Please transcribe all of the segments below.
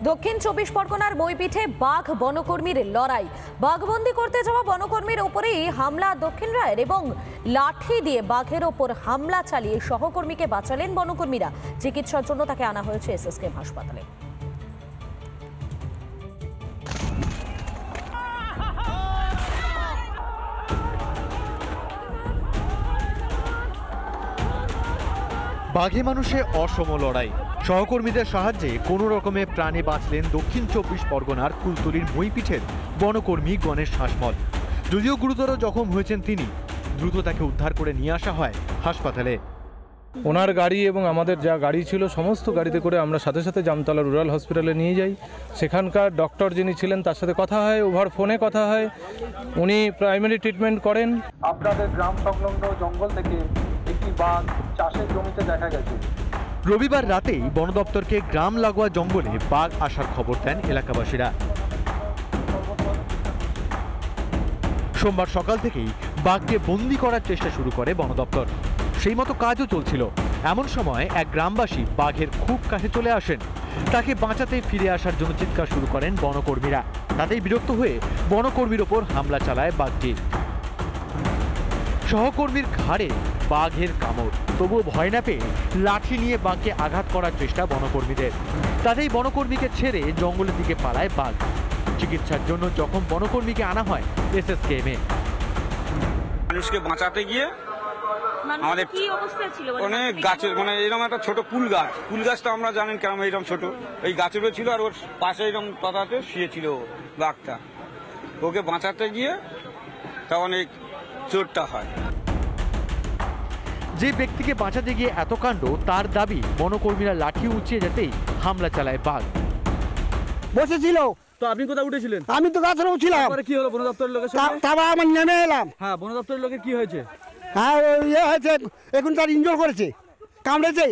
দক্ষিণ ২৪ পরগনার মইপিঠে বাঘ বনকর্মীর লড়াই। বাঘবন্দি করতে যাওয়া বনকর্মীর ওপরেই হামলা দক্ষিণ রায়ের এবং লাঠি দিয়ে বাঘের ওপর হামলা চালিয়ে সহকর্মীকে বাঁচালেন বনকর্মীরা। চিকিৎসার জন্য তাকে আনা হয়েছে এসএসকেএম হাসপাতালে। বাঘে মানুষে অসম লড়াই। সহকর্মীদের সাহায্যে কোনো রকমে প্রাণে বাঁচলেন দক্ষিণ ২৪ পরগনার কুলতলির মইপিঠের বনকর্মী গণেশ শাসমল। যদিও গুরুতর জখম হয়েছেন তিনি, দ্রুত তাকে উদ্ধার করে নিয়ে আসা হয় হাসপাতালে। ওনার গাড়ি এবং আমাদের যা গাড়ি ছিল সমস্ত গাড়িতে করে আমরা সাথে সাথে জামতলা রুরাল হসপিটালে নিয়ে যাই। সেখানকার ডক্টর যিনি ছিলেন তার সাথে কথা হয়, ওভার ফোনে কথা হয়, উনি প্রাইমারি ট্রিটমেন্ট করেন। আপনাদের গ্রাম সংলগ্ন জঙ্গল থেকে একটি বাঘ চাষের জমিতে দেখা গেছে। রবিবার রাতেই বন দপ্তরকে গ্রাম লাগোয়া জঙ্গলে বাঘ আসার খবর দেন এলাকাবাসীরা। সোমবার সকাল থেকেই বাঘকে বন্দি করার চেষ্টা শুরু করে বন দপ্তর। সেই মতো কাজও চলছিল। এমন সময় এক গ্রামবাসী বাঘের খুব কাছে চলে আসেন। তাকে বাঁচাতে ফিরে আসার জন্য চিৎকার শুরু করেন বনকর্মীরা। তাতেই বিরক্ত হয়ে বনকর্মীর ওপর হামলা চালায় বাঘটি। সহকর্মীর ঘাড়ে বাঘের কামড়, তবুও ভয় না পেয়ে লাঠি নিয়ে বাঘকে আঘাত করার চেষ্টা বনকর্মীদের। তাতেই বনকর্মীকে ছেড়ে জঙ্গলের দিকে পালায় বাঘ। চিকিৎসার জন্য যখন বনকর্মীকে আনা হয় এসএসকেএমে। মানুষকে বাঁচাতে গিয়ে আমাদের কি অবস্থা ছিল? অনেক গাছের এরকম একটা ছোট কুল গাছটা আমরা জানেন কেমন এরকম ছোট, এই গাছের ছিল আর ওর পাশে এরকম তথাতে শুয়েছিল বাঘটা। ওকে বাঁচাতে গিয়ে তখন এই চোটটা হয়। যে ব্যক্তিকে বাঁচাতে গিয়ে এত কাণ্ড, তার দাবি বনকর্মীরা লাঠি উঁচিয়ে যেতেই হামলা চালায় বাঘ। বসেছিল তো আপনি কোথায় উঠেছিলেন? আমি তো গাছের উঠছিলাম। কি হলো বন দপ্তরের লোকের সঙ্গে? তারপর আমি নেমে এলাম। হ্যাঁ, বন দপ্তরের লোকের কি হয়েছে? হ্যাঁ, ইয়ে হয়েছে, এখন তার ইনজোর করেছে, কামড়েছে।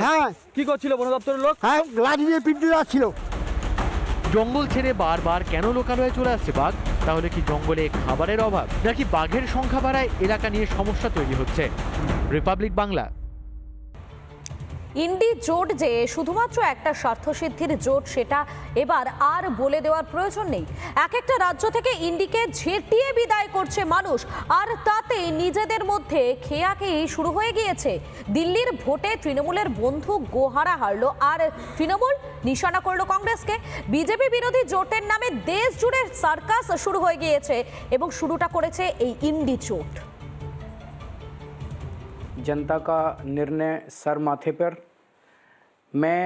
হ্যাঁ। কি করছিল বন দপ্তরের লোক? হ্যাঁ, লাঠি দিয়ে পিটতে যাচ্ছিল। জঙ্গল ছেড়ে বারবার কেন লোকালয়ে চলে আসছে বাঘ? তাহলে কি জঙ্গলে খাবারের অভাব, নাকি বাঘের সংখ্যা বাড়ায় এলাকা নিয়ে সমস্যা তৈরি হচ্ছে? রিপাবলিক বাংলা। ইন্ডি জোট যে শুধুমাত্র একটা স্বার্থসিদ্ধির জোট, সেটা এবার আর বলে দেওয়ার প্রয়োজন নেই। এক একটা রাজ্য থেকে ইন্ডিকে ঝেঁটিয়ে বিদায় করছে মানুষ, আর তাতে নিজেদের মধ্যে খেয়াখেয়ি শুরু হয়ে গিয়েছে। দিল্লির ভোটে তৃণমূলের বন্ধু গোহারা হারলো, আর তৃণমূল নিশানা করলো কংগ্রেসকে। বিজেপি বিরোধী জোটের নামে দেশ জুড়ে সার্কাস শুরু হয়ে গিয়েছে, এবং শুরুটা করেছে এই ইন্ডি জোট। जनता का निर्णय सर माथे पर। मैं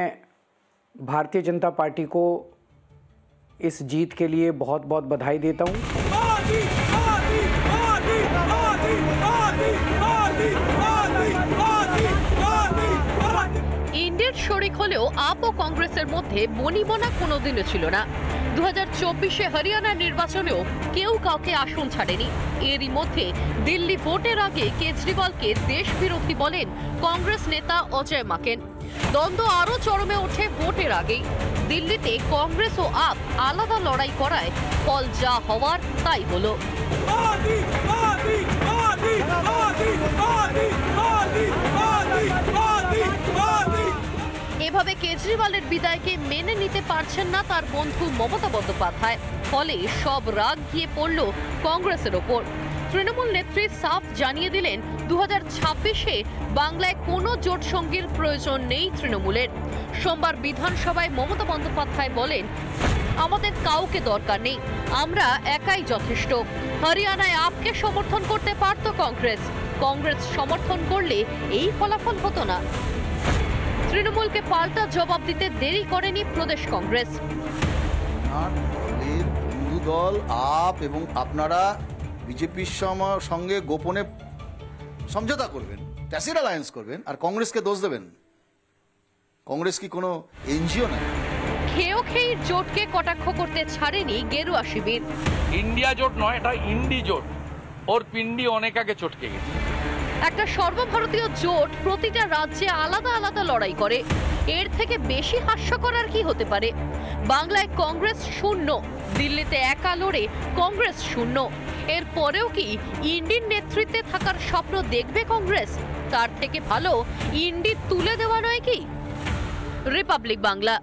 भारतीय जनता पार्टी को इस जीत के लिए बहुत बहुत बधाई देता हूं। ইন্ডিয়ার শরিক হলেও আপ ও কংগ্রেসের মধ্যে বনিবনা কোনোদিনও ছিল না। 2024-এ হরিয়ানার নির্বাচনেও কেউ কাউকে আসন ছাড়েনি। এরই মধ্যে দিল্লি ভোটের আগে কেজরিওয়ালকে দেশবিরোধী বলেন কংগ্রেস নেতা অজয় মাকেন। দ্বন্দ্ব আরও চরমে ওঠে ভোটের আগেই। দিল্লিতে কংগ্রেস ও আপ আলাদা লড়াই করায় ফল যা হওয়ার তাই হলো। এভাবে কেজরিওয়ালের বিদায়কে মেনে নিতে পারছেন না তার বন্ধু মমতা বন্দ্যোপাধ্যায়। ফলে সব রাগ গিয়ে পড়ল কংগ্রেসের ওপর। তৃণমূল নেত্রী সাফ জানিয়ে দিলেন 2026-এ বাংলায় কোনো জোট সঙ্গীর প্রয়োজন নেই তৃণমূলের। সোমবার বিধানসভায় মমতা বন্দ্যোপাধ্যায় বলেন, আমাদের কাউকে দরকার নেই, আমরা একাই যথেষ্ট। হরিয়ানায় আপকে সমর্থন করতে পারত কংগ্রেস, কংগ্রেস সমর্থন করলে এই ফলাফল হতো না। তৃণমূলকে পাল্টা জবাব দিতে দেরি করেনি প্রদেশ কংগ্রেস। বন্ধু দল আপ এবং আপনারা বিজেপির সঙ্গে গোপনে সমঝোতা করবেন, ট্যাসিট অ্যালায়েন্স করবেন, আর কংগ্রেসকে দোষ দেবেন। কংগ্রেস কি কোনো এনজিও না? খেয়ের জোটকে কটাক্ষ করতে ছাড়েনি গেরুয়া শিবির। ইন্ডিয়া জোট নয়, এটা ইন্ডি জোট। ওর পিন্ডি অনেক আগে চটকে গেছে। একটা সর্বভারতীয় জোট প্রতিটা রাজ্যে আলাদা আলাদা লড়াই করে, এর থেকে বেশি হাস্যকর আর কি হতে পারে? বাংলায় কংগ্রেস শূন্য, দিল্লিতে একা লড়ে কংগ্রেস শূন্য। এর পরেও কি ইন্ডির নেতৃত্বে থাকার স্বপ্ন দেখবে কংগ্রেস? তার থেকে ভালো ইন্ডি তুলে দেওয়া নয় কি? রিপাবলিক বাংলা।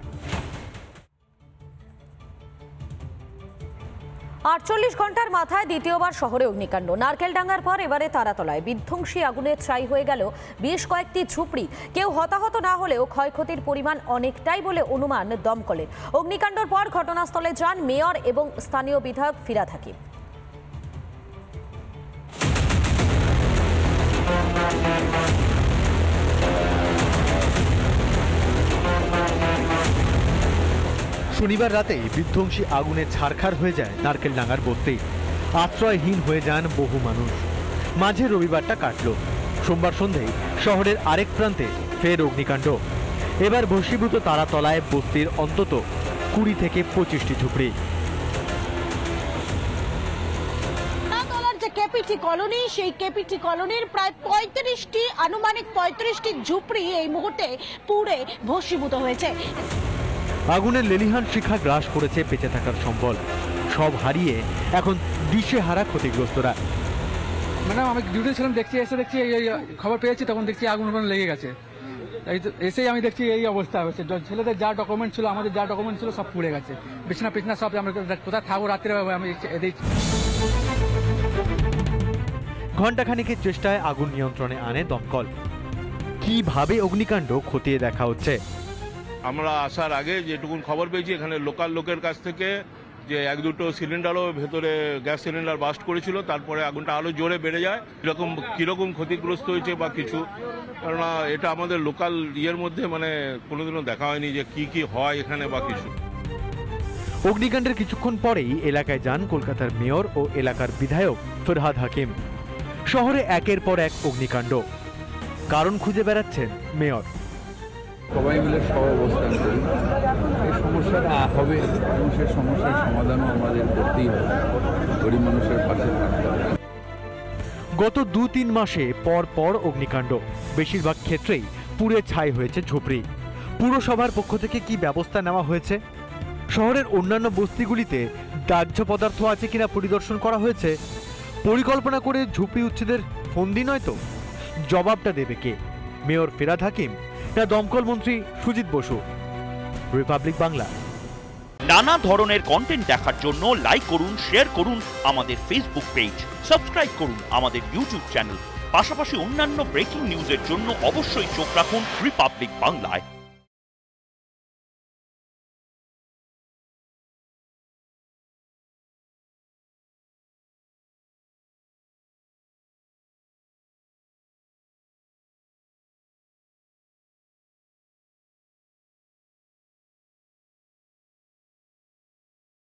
48 ঘন্টার মাথায় দ্বিতীয়বার শহরে অগ্নিকাণ্ড। নারকেলডাঙ্গার পর এবারে তারাতলায় বিধ্বংসী আগুনে ছাই হয়ে গেল বেশ কয়েকটি ঝুপড়ি। কেউ হতাহত না হলেও ক্ষয়ক্ষতির পরিমাণ অনেকটাই বলে অনুমান দমকলের। অগ্নিকাণ্ডের পর ঘটনাস্থলে যান মেয়র এবং স্থানীয় বিধায়ক ফিরহাদ হাকিম। শনিবার রাতেই বিধ্বংসী আগুনে ছারখার হয়ে যায় নারকেলডাঙ্গার বস্তি। আশ্রয়হীন হয়ে যান বহু মানুষ। মাঝে রবিবারটা কাটল। সোমবার সন্ধ্যায় শহরের আরেক প্রান্তে ফের অগ্নিকাণ্ড। এবার ভস্মীভূত তারাতলায় বস্তির অন্তত 20 থেকে 25টি ঝুপড়ি। কেপিটি কলোনি, সেই কেপিটি কলোনির প্রায় 35টি আনুমানিক 35টি ঝুপড়ি এই মুহূর্তে পুড়ে ভস্মীভূত হয়েছে। আগুনের লেলিহান শিখা গ্রাস করেছে বেঁচে থাকার সম্বল। সব হারিয়ে এখন দিশেহারা ক্ষতিগ্রস্তরা। ম্যাডাম, আমি ডিউটি ছিলাম, দেখছি এই খবর পেয়েছি, তখন দেখছি আগুন লেগে গেছে। এসেই আমি দেখছি এই অবস্থা হয়েছে। ছেলেদের যা ডকুমেন্ট ছিল, আমাদের যা ডকুমেন্ট ছিল, সব পুড়ে গেছে। বিছনা সব, আমরা কোথায় থাকবো রাত্রে, আমি ঘণ্টাখানিকের চেষ্টায় আগুন নিয়ন্ত্রণে আনে দমকল। কিভাবে অগ্নিকাণ্ড খতিয়ে দেখা হচ্ছে। আমরা আসার আগে যেটুকুন খবর পেয়েছি, এখানে লোকাল লোকের কাছ থেকে যে 1-2টো সিলিন্ডারও ভেতরে গ্যাস সিলিন্ডার বাস্ট করেছিল। তারপরে আগুনটা আরো জোরে বেড়ে যায়। কিরকম ক্ষতিগ্রস্ত হয়েছে বা কিছু, কেননা এটা আমাদের লোকাল ইয়ের মধ্যে মানে কোনোদিনও দেখা হয়নি যে কি হয় এখানে বা কিছু। অগ্নিকাণ্ডের কিছুক্ষণ পরেই এলাকায় যান কলকাতার মেয়র ও এলাকার বিধায়ক ফিরহাদ হাকিম। শহরে একের পর এক অগ্নিকাণ্ড। কারণ খুঁজে বেড়াচ্ছেন মেয়র। সবাই মিলে সব অবস্থান করি, এই সমস্যাটা হবে এবং সেই সমস্যার সমাধানও আমাদের করতেই হবে। গরিব মানুষের পাশে থাকতে হবে। গত 2-3 মাসে পর অগ্নিকাণ্ড। বেশিরভাগ ক্ষেত্রেই পুড়ে ছাই হয়েছে ঝুপড়ি। পুরসভার পক্ষ থেকে কি ব্যবস্থা নেওয়া হয়েছে? শহরের অন্যান্য বস্তিগুলিতে দাহ্য পদার্থ আছে কিনা পরিদর্শন করা হয়েছে? পরিকল্পনা করে ঝুপড়ি উচ্ছেদের ফন্দি নয় তো? জবাবটা দেবে কে? মেয়র ফিরহাদ হাকিম না দমকল মন্ত্রী সুজিত বসু? রিপাবলিক বাংলা। নানা ধরনের কন্টেন্ট দেখার জন্য লাইক করুন, শেয়ার করুন আমাদের ফেসবুক পেজ, সাবস্ক্রাইব করুন আমাদের ইউটিউব চ্যানেল। পাশাপাশি অন্যান্য ব্রেকিং নিউজের জন্য অবশ্যই চোখ রাখুন রিপাবলিক বাংলায়।